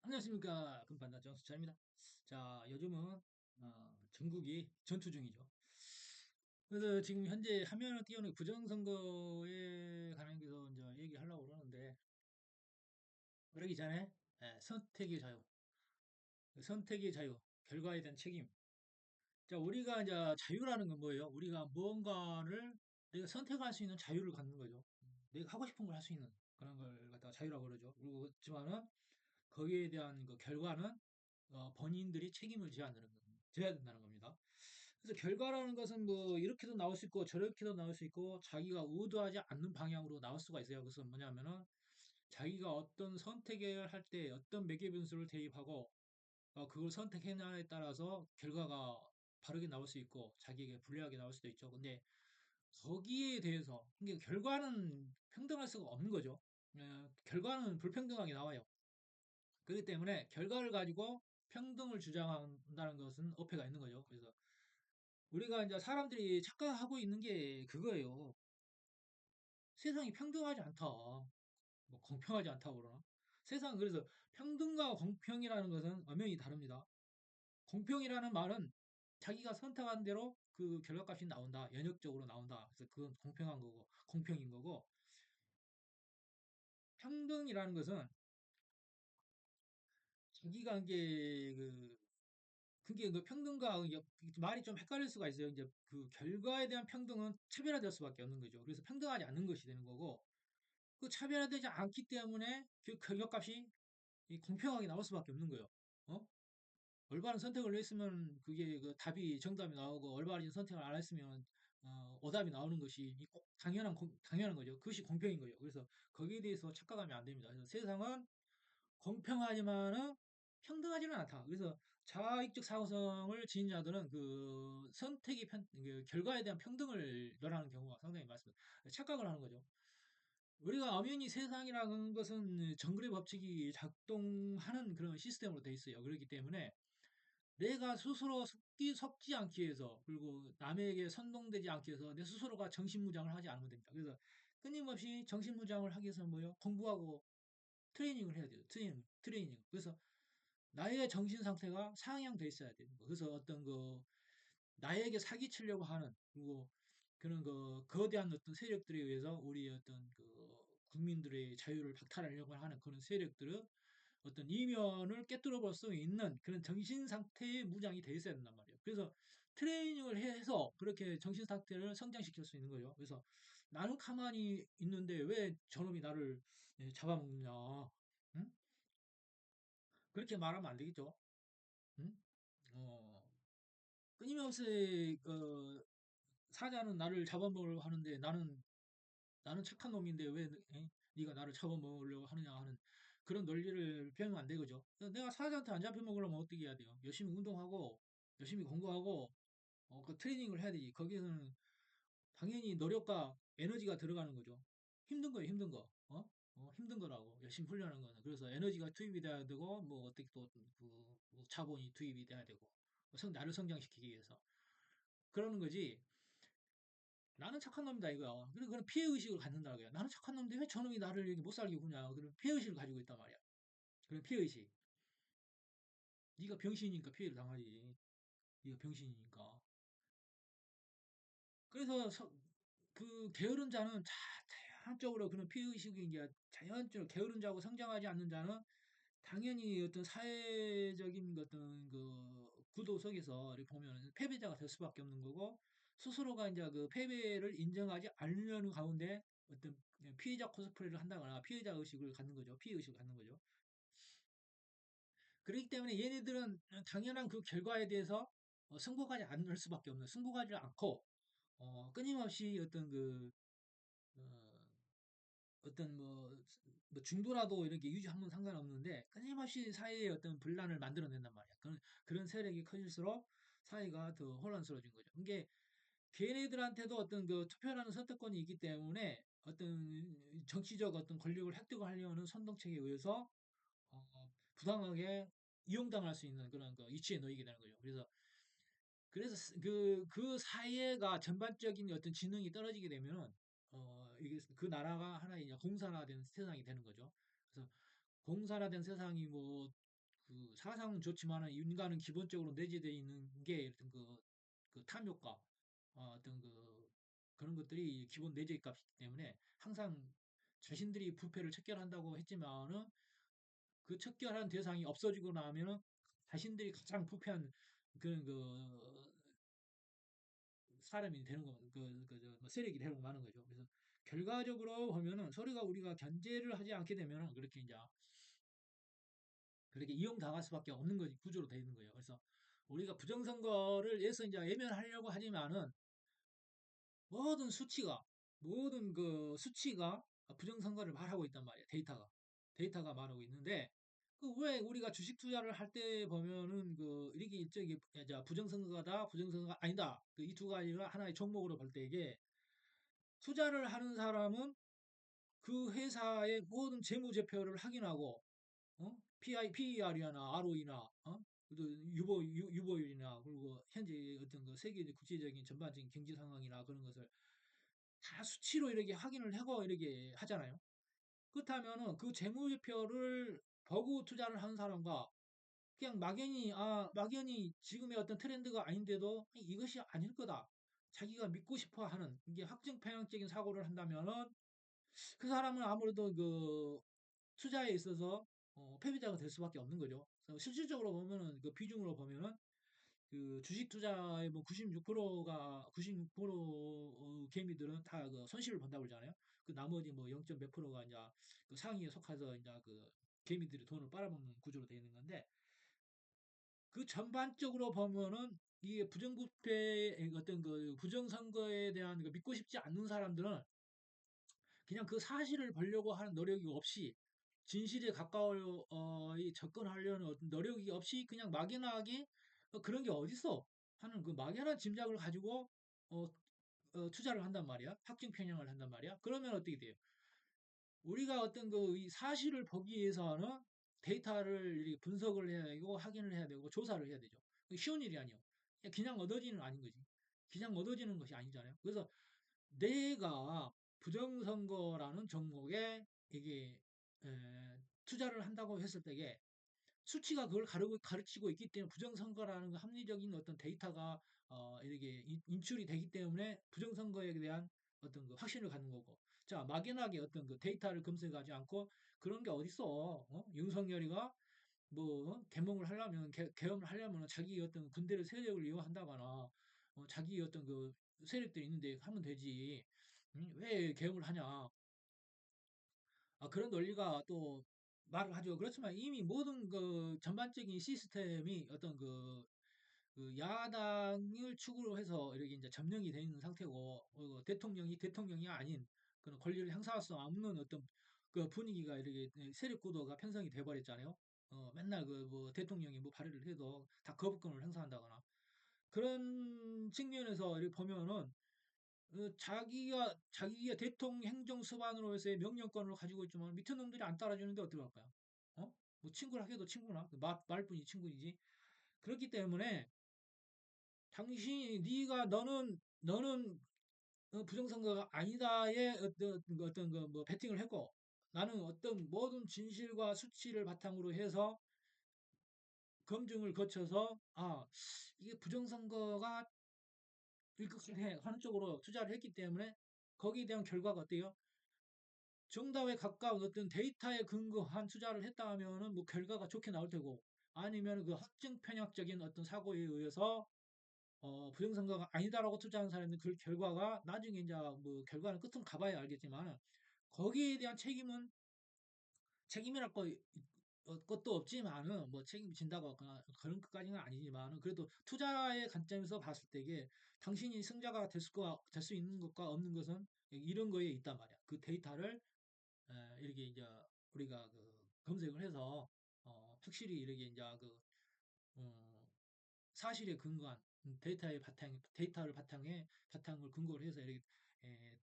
안녕하십니까. 금판다 정수철입니다. 자, 요즘은 전국이 전투 중이죠. 그래서 지금 현재 화면을 띄우는 부정선거에 관해서 이제 얘기하려고 그러는데, 그러기 전에 선택의 자유, 선택의 자유, 결과에 대한 책임. 자, 우리가 이제 자유라는 건 뭐예요? 우리가 무언가를 내가 선택할 수 있는 자유를 갖는 거죠. 내가 하고 싶은 걸 할 수 있는 그런 걸 갖다가 자유라고 그러죠. 그리고 그렇지만은 거기에 대한 그 결과는 본인들이 책임을 져야 된다는 겁니다. 그래서 결과라는 것은 뭐 이렇게도 나올 수 있고 저렇게도 나올 수 있고 자기가 의도하지 않는 방향으로 나올 수가 있어요. 그것은 뭐냐면은 자기가 어떤 선택을 할 때 어떤 매개 변수를 대입하고 그걸 선택했냐에 따라서 결과가 바르게 나올 수 있고 자기에게 불리하게 나올 수도 있죠. 근데 거기에 대해서 그러니까 결과는 평등할 수가 없는 거죠. 결과는 불평등하게 나와요. 그렇기 때문에 결과를 가지고 평등을 주장한다는 것은 어폐가 있는 거죠. 그래서 우리가 이제 사람들이 착각하고 있는 게 그거예요. 세상이 평등하지 않다. 뭐 공평하지 않다고 그러나? 세상은 그래서 평등과 공평이라는 것은 엄연히 다릅니다. 공평이라는 말은 자기가 선택한 대로 그 결과값이 나온다. 연역적으로 나온다. 그래서 그건 공평한 거고, 공평인 거고, 평등이라는 것은 자기가 이게 그게 그 평등과 말이 좀 헷갈릴 수가 있어요. 이제 그 결과에 대한 평등은 차별화될 수밖에 없는 거죠. 그래서 평등하지 않는 것이 되는 거고, 그 차별화되지 않기 때문에 그 결과값이 공평하게 나올 수밖에 없는 거예요. 어? 올바른 선택을 했으면 그게 그 답이 정답이 나오고 올바른 선택을 안 했으면 오답이 나오는 것이 꼭 당연한 거죠. 그것이 공평인 거예요. 그래서 거기에 대해서 착각하면 안 됩니다. 그래서 세상은 공평하지만은 평등하지는 않다. 그래서 자익적 사고성을 지닌 자들은 그 그 결과에 대한 평등을 열하는 경우가 상당히 많습니다. 착각을 하는 거죠. 우리가 엄연히 세상이라는 것은 정글의 법칙이 작동하는 그런 시스템으로 돼 있어요. 그렇기 때문에 내가 스스로 섞지 않기 위해서 그리고 남에게 선동되지 않기 위해서 내 스스로가 정신무장을 하지 않으면 됩니다. 그래서 끊임없이 정신무장을 하기 위해서는 뭐예요? 공부하고 트레이닝을 해야 돼요. 트레이닝. 그래서 나의 정신 상태가 상향돼 있어야 돼요. 그래서 어떤 나에게 사기치려고 하는 그리고 그런 거대한 어떤 세력들에 의해서 우리 어떤 국민들의 자유를 박탈하려고 하는 그런 세력들은 어떤 이면을 깨뜨려 볼 수 있는 그런 정신 상태의 무장이 돼 있어야 된단 말이에요. 그래서 트레이닝을 해서 그렇게 정신 상태를 성장시킬 수 있는 거예요. 그래서 나는 가만히 있는데 왜 저놈이 나를 잡아먹느냐? 응? 그렇게 말하면 안 되겠죠. 응? 어, 끊임없이 사자는 나를 잡아먹으려고 하는데 나는 착한 놈인데 왜 네가 나를 잡아먹으려고 하느냐 하는 그런 논리를 펴면 안 되죠. 내가 사자한테 안 잡혀먹으려면 어떻게 해야 돼요? 열심히 운동하고 열심히 공부하고 그 트레이닝을 해야 되지. 거기에서는 당연히 노력과 에너지가 들어가는 거죠. 힘든 거예요, 힘든 거. 힘든 거라고 열심히 훈련하는 거는. 그래서 에너지가 투입이 돼야 되고 뭐 어떻게 또뭐 자본이 투입이 돼야 되고 나를 성장시키기 위해서 그러는 거지. 나는 착한 놈이다 이거야. 그리고 그런 피해 의식을 갖는다고요. 나는 착한 놈인데 왜 저놈이 나를 이렇게 못 살게 구냐. 그런 피해 의식을 가지고 있단 말이야. 그런 피해 의식. 네가 병신이니까 피해를 당하지. 네가 병신이니까. 그래서 그 게으른 자는 자연적으로 그런 피해 의식이 이제 자연적으로 게으른 자고 성장하지 않는 자는 당연히 어떤 사회적인 어떤 구도 속에서 이렇게 보면 패배자가 될 수밖에 없는 거고 스스로가 이제 그 패배를 인정하지 않으려는 가운데 어떤 피해자 코스프레를 한다거나 피해자 의식을 갖는 거죠. 피해 의식을 갖는 거죠. 그렇기 때문에 얘네들은 당연한 그 결과에 대해서 승복하지 않을 수밖에 없는 승복하지 않고 끊임없이 어, 어떤 뭐 중도라도 이렇게 유지하면 상관없는데 끊임없이 사회에 어떤 분란을 만들어낸단 말이야. 그런 세력이 커질수록 사회가 더 혼란스러워진 거죠. 이게 걔네들한테도 어떤 투표라는 선택권이 있기 때문에 어떤 정치적 어떤 권력을 획득을 하려는 선동책에 의해서 부당하게 이용당할 수 있는 그런 이치에 놓이게 되는 거죠. 그래서 그 사회가 전반적인 어떤 지능이 떨어지게 되면은 이게 그 나라가 하나의 이제 공산화된 세상이 되는 거죠. 그래서 공산화된 세상이 뭐 그 사상은 좋지만은 인간은 기본적으로 내재되어 있는 게 어떤 그 탐욕과 어떤 그런 것들이 기본 내재 값이기 때문에 항상 자신들이 부패를 척결한다고 했지만은 그 척결한 대상이 없어지고 나면은 자신들이 가장 부패한 그런 사람이 되는 거, 뭐 세력이 되는 많은 거죠. 그래서 결과적으로 보면은 서로가 우리가 견제를 하지 않게 되면은 그렇게 이제 그렇게 이용당할 수밖에 없는 거지 구조로 되어 있는 거예요. 그래서 우리가 부정선거를 해서 이제 외면하려고 하지만은 모든 수치가 모든 그 수치가 부정선거를 말하고 있단 말이에요. 데이터가 말하고 있는데 그 왜 우리가 주식 투자를 할 때 보면은 그 이렇게 일정이 자 부정선거다 부정선거가 아니다 그 이 두 가지가 하나의 종목으로 볼 때 이게 투자를 하는 사람은 그 회사의 모든 재무제표를 확인하고 PER이나 ROE나 유보율이나 그리고 현재 어떤 그 세계 국제적인 전반적인 경제 상황이나 그런 것을 다 수치로 이렇게 확인을 하고 이렇게 하잖아요. 그렇다면은 그 재무제표를 보고 투자를 하는 사람과 그냥 막연히 지금의 어떤 트렌드가 아닌데도 이것이 아닐 거다. 자기가 믿고 싶어 하는 이게 확증 편향적인 사고를 한다면은 그 사람은 아무래도 그 투자에 있어서 패배자가 될 수밖에 없는 거죠. 그래서 실질적으로 보면은 그 비중으로 보면은 그 주식 투자의 뭐 96%가 96% 개미들은 다 그 손실을 본다고 그러잖아요. 그 나머지 뭐 0. 몇 프로가 이제 그 상위에 속해서 이제 그 개미들이 돈을 빨아먹는 구조로 되어 있는 건데 그 전반적으로 보면은 이게 부정부패의 어떤 그 부정선거에 대한 그 믿고 싶지 않는 사람들은 그냥 그 사실을 보려고 하는 노력이 없이 진실에 가까워 접근하려는 어떤 노력이 없이 그냥 막연하게 그런 게 어딨어 하는 그 막연한 짐작을 가지고 어, 투자를 한단 말이야. 확증 편향을 한단 말이야. 그러면 어떻게 돼요? 우리가 어떤 이 사실을 보기 위해서는 데이터를 이렇게 분석을 해야 되고 확인을 해야 되고 조사를 해야 되죠. 쉬운 일이 아니에요. 그냥 얻어지는 아닌 거지. 그냥 얻어지는 것이 아니잖아요. 그래서 내가 부정선거라는 종목에 이게 투자를 한다고 했을 때에 수치가 그걸 가르치고 있기 때문에 부정선거라는 합리적인 어떤 데이터가 이렇게 인출이 되기 때문에 부정선거에 대한 어떤 그 확신을 갖는 거고. 자, 막연하게 어떤 그 데이터를 검색하지 않고 그런 게 어딨어. 윤석열이가 뭐 개몽을 하려면 계엄을 하려면 자기 어떤 군대를 세력을 이용한다거나 자기 어떤 그 세력들이 있는데 하면 되지. 왜 계엄을 하냐. 그런 논리가 또 말을 하죠. 그렇지만 이미 모든 그 전반적인 시스템이 어떤 그 야당을 축으로 해서 이렇게 이제 점령이 되어 있는 상태고, 대통령이 대통령이 아닌 그런 권리를 행사할 수 없는 어떤 그 분위기가 이렇게 세력 구도가 편성이 돼 버렸잖아요. 맨날 그 뭐 대통령이 뭐 발의를 해도 다 거부권을 행사한다거나 그런 측면에서 이렇게 보면은 자기가 대통령 행정수반으로서의 명령권을 가지고 있지만 밑에 놈들이 안 따라주는데 어떻게 할까요? 뭐 친구라 해도 친구나 말뿐이 친구이지. 그렇기 때문에 당신이 너는 부정선거가 아니다의 어떤 그 뭐 베팅을 했고 나는 어떤 모든 진실과 수치를 바탕으로 해서 검증을 거쳐서 이게 부정선거가 일극해 하는 쪽으로 투자를 했기 때문에 거기에 대한 결과가 어때요? 정답에 가까운 어떤 데이터에 근거한 투자를 했다 하면은 뭐 결과가 좋게 나올 테고 아니면 그 확증 편향적인 어떤 사고에 의해서 부정선거가 아니다라고 투자한 사람은 그 결과가 나중에 이제 뭐 결과는 끝은 가봐야 알겠지만 거기에 대한 책임이랄 것도 없지만은 뭐 책임진다고 그런 것까지는 아니지만은 그래도 투자의 관점에서 봤을 때 이게 당신이 승자가 될 수 있는 것과 없는 것은 이런 거에 있단 말이야. 그 데이터를 이렇게 이제 우리가 그 검색을 해서 확실히 이렇게 이제 어, 사실에 근거한 데이터를 바탕을 근거로 해서 이렇게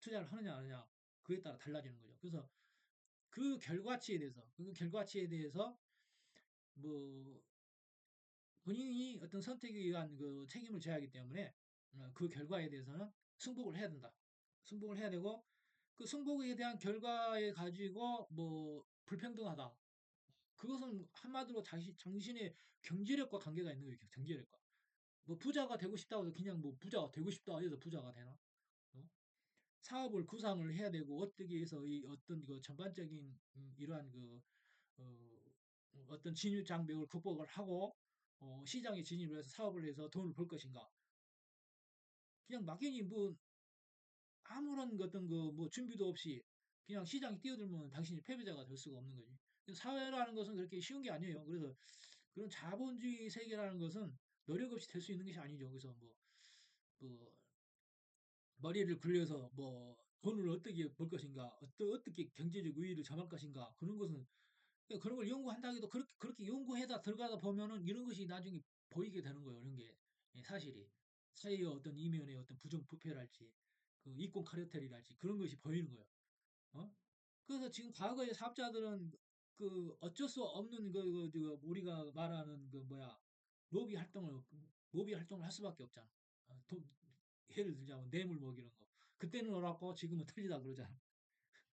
투자를 하느냐 안 하느냐 그에 따라 달라지는 거죠. 그래서 그 결과치에 대해서 뭐 본인이 어떤 선택에 의한 그 책임을 져야 하기 때문에 그 결과에 대해서는 승복을 해야 된다. 승복을 해야 되고 그 승복에 대한 결과에 가지고 뭐 불평등하다. 그것은 한마디로 당신의 경제력과 관계가 있는 거예요. 경제력과. 뭐 부자가 되고 싶다고 해서 그냥 뭐 부자가 되고 싶다 해서 부자가 되나? 어? 사업을 구상을 해야 되고 어떻게 해서 이 어떤 그 전반적인 이러한 그 어, 어떤 진입 장벽을 극복을 하고 시장에 진입을 해서 사업을 해서 돈을 벌 것인가? 그냥 막연히 뭐 아무런 그 어떤 그 뭐 준비도 없이 그냥 시장에 뛰어들면 당신이 패배자가 될 수가 없는 거지. 사회라는 것은 그렇게 쉬운 게 아니에요. 그래서 그런 자본주의 세계라는 것은 노력 없이 될 수 있는 것이 아니죠. 그래서 뭐 머리를 굴려서 뭐 돈을 어떻게 벌 것인가, 어떻게 경제적 우위를 점할 것인가, 그런 것은 그런 걸 연구한다 해도 그렇게 연구해다 들어가다 보면은 이런 것이 나중에 보이게 되는 거예요. 이런 게 사실이 사회의 어떤 이면의 어떤 부정부패랄지 그 이권 카르텔이랄지 그런 것이 보이는 거예요. 어? 그래서 지금 과거의 사업자들은 그 어쩔 수 없는 우리가 말하는 그 뭐야 로비 활동을 로비 활동을 할 수밖에 없잖아. 예를 들자면 뇌물 먹이는 거. 그때는 옳았고 지금은 틀리다 그러잖아.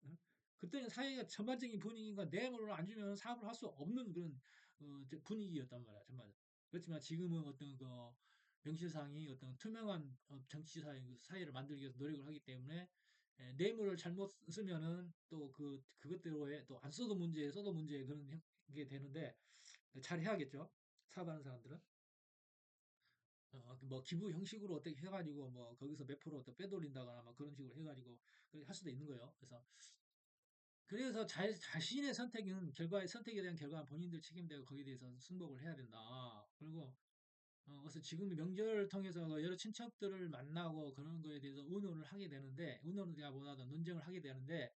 어? 그때는 사회가 전반적인 분위기가 뇌물을 안 주면 사업을 할 수 없는 그런 분위기였단 말이야, 전반. 그렇지만 지금은 어떤 그 명실상이 어떤 투명한 정치 사회를 만들기 위해서 노력을 하기 때문에 뇌물을 잘못 쓰면은 또 그것대로의 또 안 써도 문제, 써도 문제 그런 게 되는데 잘 해야겠죠. 사업하는 사람들은. 뭐 기부 형식으로 어떻게 해가지고 뭐 거기서 몇 프로 더 빼돌린다거나 막 그런 식으로 해가지고 그렇게 할 수도 있는 거예요. 그래서 자신의 선택은 결과의 선택에 대한 결과는 본인들 책임되고 거기에 대해서 승복을 해야 된다. 그리고 그래서 지금 명절을 통해서 여러 친척들을 만나고 그런 거에 대해서 의논을 하게 되는데 의논이라보다도 논쟁을 하게 되는데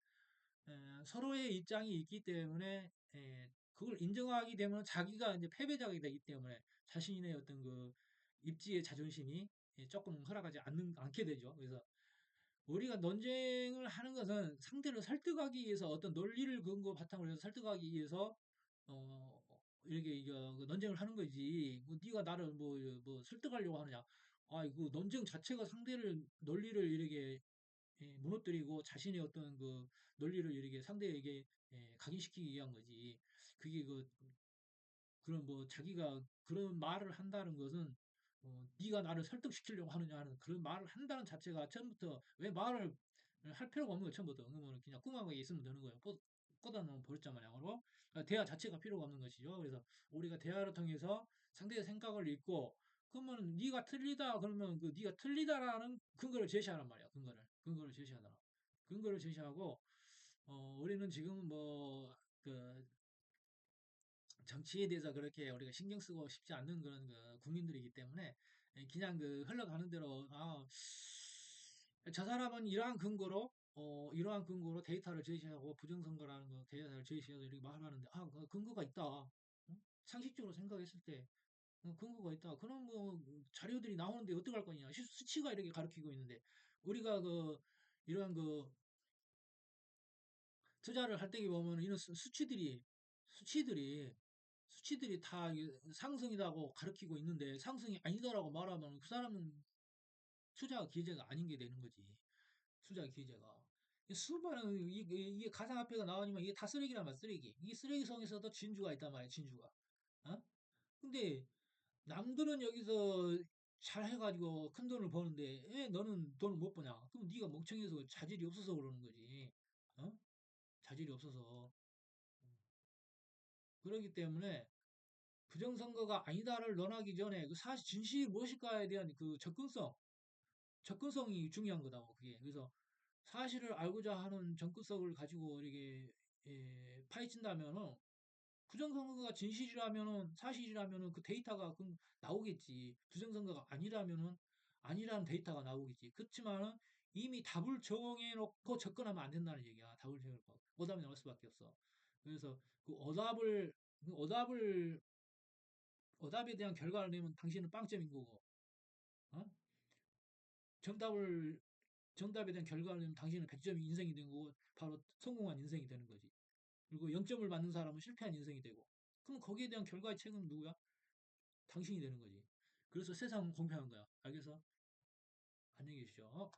서로의 입장이 있기 때문에 그걸 인정하게 되면 자기가 이제 패배자가 되기 때문에 자신의 어떤 그 입지의 자존심이 조금 허락하지 않게 되죠. 그래서 우리가 논쟁을 하는 것은 상대를 설득하기 위해서 어떤 논리를 근거 바탕으로 해서 설득하기 위해서 어 이렇게 이거 논쟁을 하는 거지. 뭐 네가 나를 뭐 설득하려고 하느냐. 아, 이거 논쟁 자체가 상대를 논리를 이렇게 무너뜨리고 자신의 어떤 그 논리를 이렇게 상대에게 각인시키기 위한 거지. 그게 그런 뭐 자기가 그런 말을 한다는 것은 네가 나를 설득시키려고 하느냐 하는 그런 말을 한다는 자체가 처음부터 왜 말을 할 필요가 없는 거예요. 처음부터 그러면 그냥 꿍하게 있으면 되는 거예요. 꽂아 놓으면 버렸단 말이야로 대화 자체가 필요가 없는 것이죠. 그래서 우리가 대화를 통해서 상대의 생각을 읽고 그러면 네가 틀리다 그러면 그 네가 틀리다라는 근거를 제시하란 말이야. 근거를 제시하더라. 근거를 제시하고 우리는 지금 뭐그 정치에 대해서 그렇게 우리가 신경 쓰고 싶지 않는 그런 그 국민들이기 때문에 그냥 그 흘러가는 대로 저 사람은 이러한 근거로 데이터를 제시하고 부정선거라는 거 데이터를 제시해서 이렇게 말하는데 그 근거가 있다. 상식적으로 생각했을 때 근거가 있다. 그럼 뭐 자료들이 나오는데 어떡할 거냐. 수치가 이렇게 가리키고 있는데 우리가 이러한 투자를 할 때 보면 이런 수치들이 수치들이 다 이게 상승이라고 가르치고 있는데 상승이 아니다라고 말하면 그 사람은 투자 기회가 아닌 게 되는 거지. 투자 기회가. 수많은 이게 가상화폐가 나오지만 이게 다 쓰레기란 말이야, 쓰레기. 이 쓰레기성에서도 진주가 있단 말이야, 진주가. 어? 근데 남들은 여기서 잘 해가지고 큰 돈을 버는데 왜 너는 돈을 못 버냐? 그럼 네가 멍청해서 자질이 없어서 그러는 거지. 어? 자질이 없어서. 그렇기 때문에 부정선거가 아니다를 논하기 전에 그 사실 진실이 무엇일까에 대한 그 접근성이 중요한 거다고 그게. 그래서 사실을 알고자 하는 접근성을 가지고 이렇게 파헤친다면은 부정선거가 진실이라면은 사실이라면은 그 데이터가 나오겠지. 부정선거가 아니라면은 아니라는 데이터가 나오겠지. 그렇지만은 이미 답을 정해 놓고 접근하면 안 된다는 얘기야. 답을 정해놓고 오답이 나올 수밖에 없어. 그래서 그 오답에 대한 결과를 내면 당신은 빵점인 거고, 어? 정답을, 정답에 대한 결과를 내면 당신은 100점이 인생이 된 거고, 바로 성공한 인생이 되는 거지. 그리고 0점을 받는 사람은 실패한 인생이 되고, 그럼 거기에 대한 결과의 책임은 누구야? 당신이 되는 거지. 그래서 세상은 공평한 거야. 알겠어? 안녕히 계십시오.